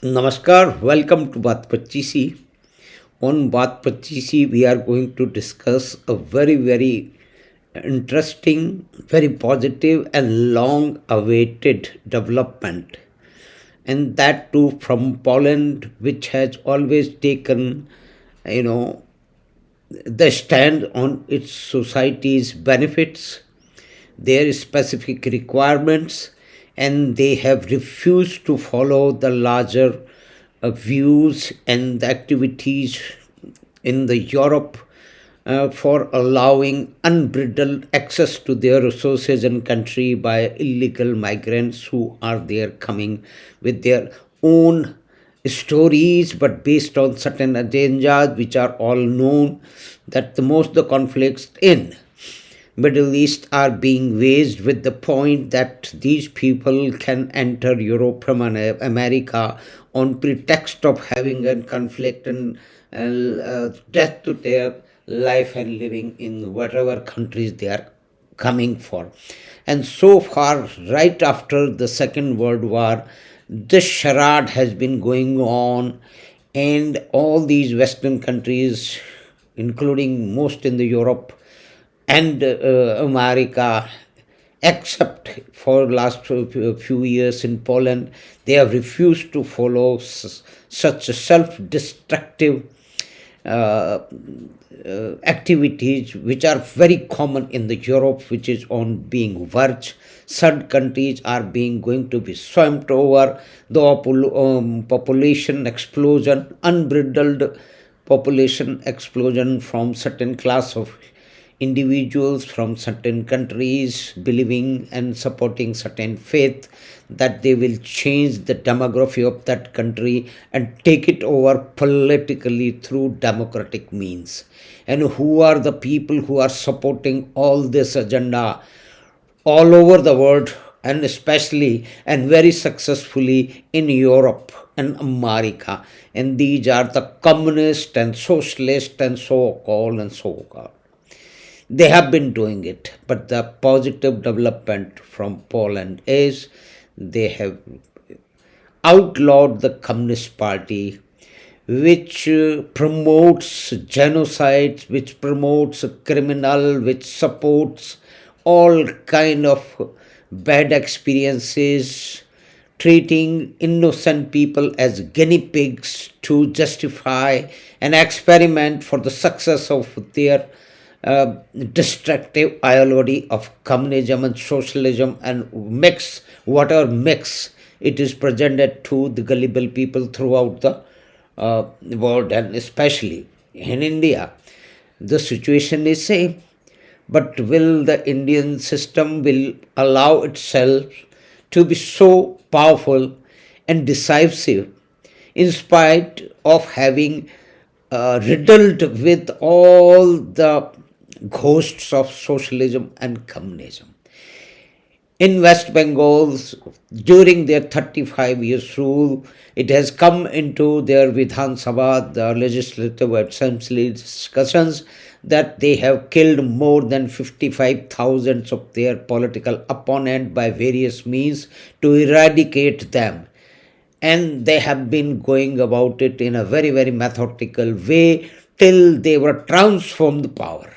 Namaskar, welcome to Baat Pachisi. On Baat Pachisi, we are going to discuss a very interesting, very positive, and long awaited development. And that too from Poland, which has always taken, you know, the stand on its society's benefits, their specific requirements, and they have refused to follow the larger views and the activities in the Europe for allowing unbridled access to their resources and country by illegal migrants who are there coming with their own stories, but based on certain agendas which are all known, that the most the conflicts in Middle East are being waged with the point that these people can enter Europe from America on pretext of having a conflict and death to their life and living in whatever countries they are coming for. And so far, right after the Second World War, this charade has been going on, and all these Western countries, including most in the Europe and America, except for last few years in Poland, they have refused to follow such self-destructive activities which are very common in the Europe, which is on being verge. Third countries are being going to be swept over, the population explosion, unbridled population explosion from certain class of individuals from certain countries believing and supporting certain faith that they will change the demography of that country and take it over politically through democratic means. And who are the people who are supporting all this agenda all over the world, and especially and very successfully in Europe and America? And these are the communist and socialist and so-called. They have been doing it, but the positive development from Poland is they have outlawed the Communist Party, which promotes genocides, which promotes criminal, which supports all kind of bad experiences, treating innocent people as guinea pigs to justify an experiment for the success of their destructive ideology of communism and socialism, and whatever mix it is presented to the gullible people throughout the world, and especially in India. The situation is same, but will the Indian system will allow itself to be so powerful and decisive in spite of having riddled with all the ghosts of socialism and communism? In West Bengal, during their 35 years rule, it has come into their Vidhan Sabha, the legislative assembly discussions, that they have killed more than 55,000 of their political opponent by various means to eradicate them. And they have been going about it in a very methodical way till they were transformed the power.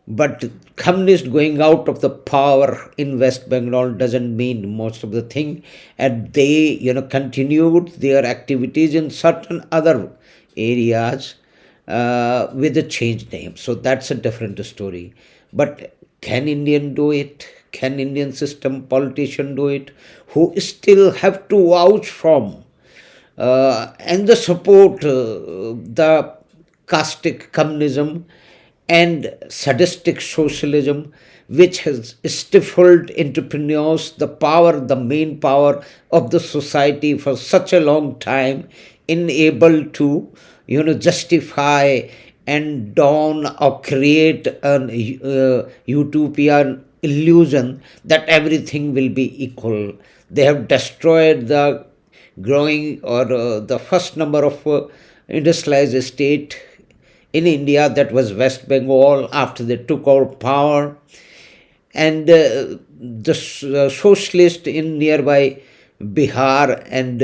But communists going out of the power in West Bengal doesn't mean most of the thing, and they continued their activities in certain other areas with a changed name. So that's a different story. But can Indian do it? Can Indian system politician do it? Who still have to vouch from and the support the caustic communism and sadistic socialism, which has stifled entrepreneurs, the main power of the society for such a long time, unable to, justify and dawn or create an utopian illusion that everything will be equal. They have destroyed the growing or the first number of industrialized state in India, that was West Bengal, after they took over power. And the socialist in nearby Bihar and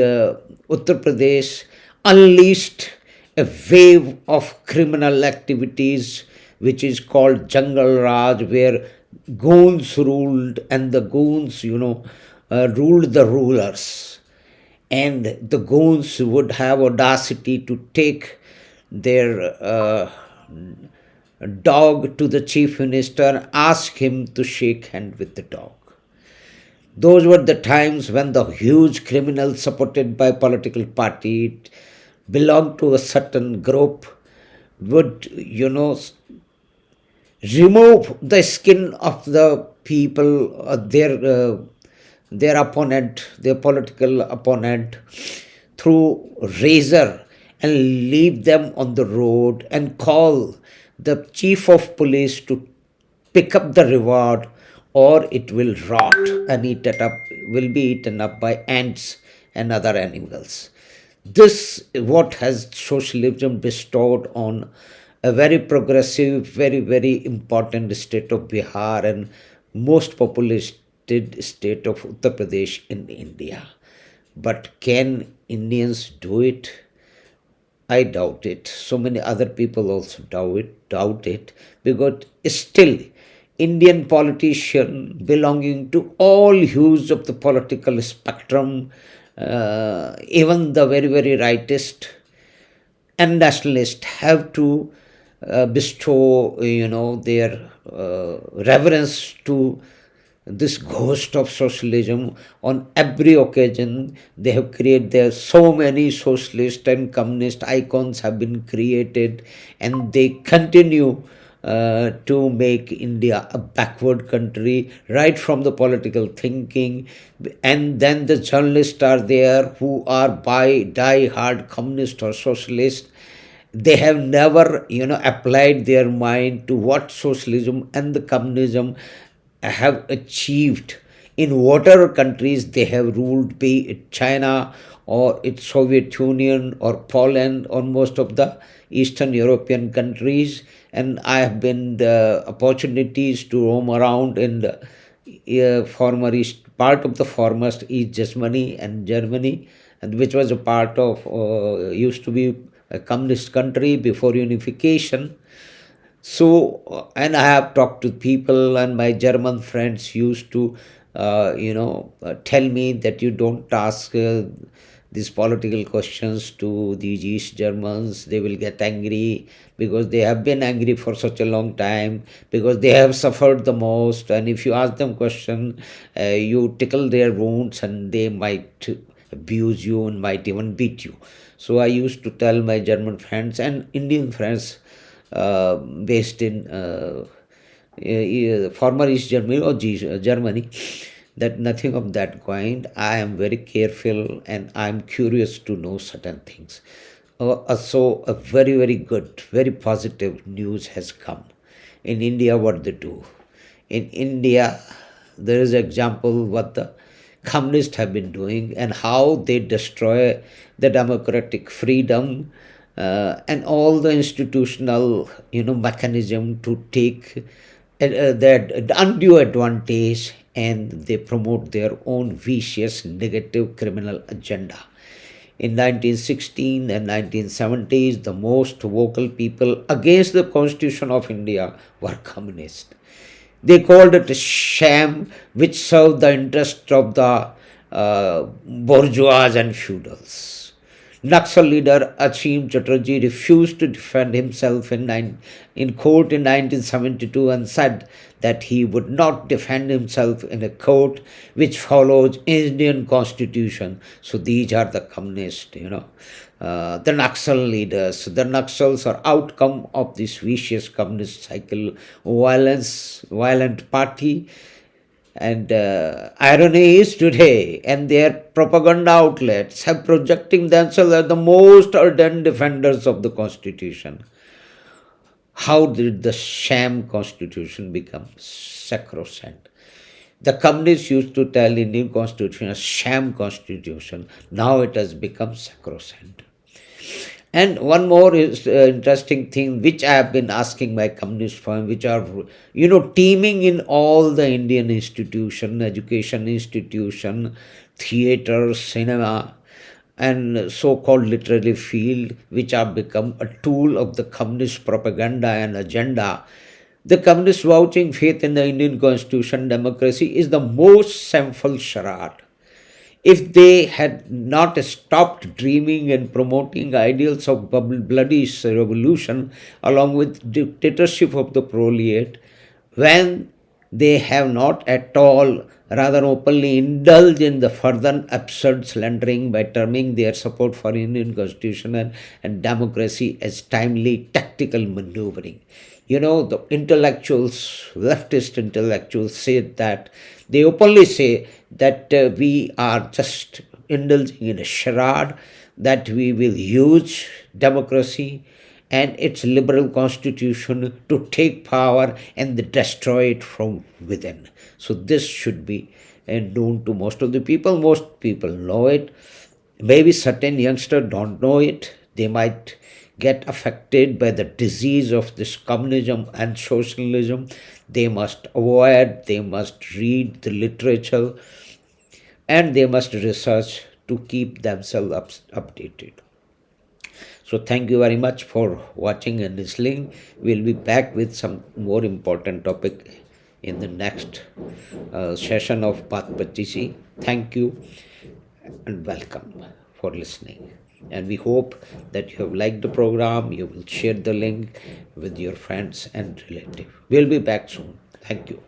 Uttar Pradesh unleashed a wave of criminal activities which is called Jungle Raj, where goons ruled and the goons, ruled the rulers. And the goons would have audacity to take their dog to the chief minister and ask him to shake hand with the dog. Those were the times when the huge criminals supported by political party belonged to a certain group would, remove the skin of the people, their opponent, their political opponent, through razor and leave them on the road and call the chief of police to pick up the reward, or it will rot and will be eaten up by ants and other animals. This is what has socialism bestowed on a very progressive, very, very important state of Bihar and most populated state of Uttar Pradesh in India. But can Indians do it? I doubt it. So many other people also doubt it, because still Indian politician belonging to all hues of the political spectrum, even the very, very rightist and nationalist, have to bestow, their reverence to this ghost of socialism on every occasion. They have created there, so many socialist and communist icons have been created, and they continue to make India a backward country, right from the political thinking. And then the journalists are there who are by die-hard communist or socialist. They have never, applied their mind to what socialism and the communism have achieved in whatever countries they have ruled, be it China or its Soviet Union or Poland or most of the Eastern European countries. And I have been the opportunities to roam around in the former East part of the former East Germany and Germany, and which was a part of used to be a communist country before unification. So, and I have talked to people, and my German friends used to, tell me that you don't ask these political questions to these East Germans. They will get angry, because they have been angry for such a long time, because they have suffered the most. And if you ask them question, you tickle their wounds, and they might abuse you and might even beat you. So I used to tell my German friends and Indian friends based in former East Germany or Germany, that nothing of that kind. I am very careful and I am curious to know certain things. So a very, very good, very positive news has come. In India, what they do. In India, there is an example what the communists have been doing and how they destroy the democratic freedom and all the institutional, mechanism to take that undue advantage, and they promote their own vicious, negative criminal agenda. In 1916 and 1970s, the most vocal people against the Constitution of India were communists. They called it a sham which served the interest of the bourgeois and feudals. Naxal leader Achim Chatterjee refused to defend himself in court in 1972 and said that he would not defend himself in a court which follows Indian constitution. So these are the communists, the Naxal leaders. The Naxals are outcome of this vicious communist cycle, violent party. And irony is today, and their propaganda outlets have projecting themselves as the most ardent defenders of the Constitution. How did the sham Constitution become sacrosanct? The communists used to tell Indian Constitution a sham Constitution. Now it has become sacrosanct. And one more is interesting thing which I have been asking my communist friends, which are, teeming in all the Indian institution, education institution, theater, cinema, and so-called literary field, which have become a tool of the communist propaganda and agenda. The communist vouching faith in the Indian constitution democracy is the most sinful charade. If they had not stopped dreaming and promoting ideals of bloody revolution along with dictatorship of the proletariat, when they have not at all, rather openly indulged in the further absurd slandering by terming their support for Indian constitution and democracy as timely tactical maneuvering. You know, the intellectuals, leftist intellectuals, say that they openly say that we are just indulging in a charade, that we will use democracy and its liberal constitution to take power and destroy it from within. So this should be known to most of the people. Most people know it. Maybe certain youngsters don't know it. They might get affected by the disease of this communism and socialism. They must avoid, they must read the literature, and they must research to keep themselves updated. So thank you very much for watching and listening. We'll be back with some more important topic in the next session of Baat Pachisi. Thank you and welcome for listening. And we hope that you have liked the program. You will share the link with your friends and relatives. We'll be back soon. Thank you.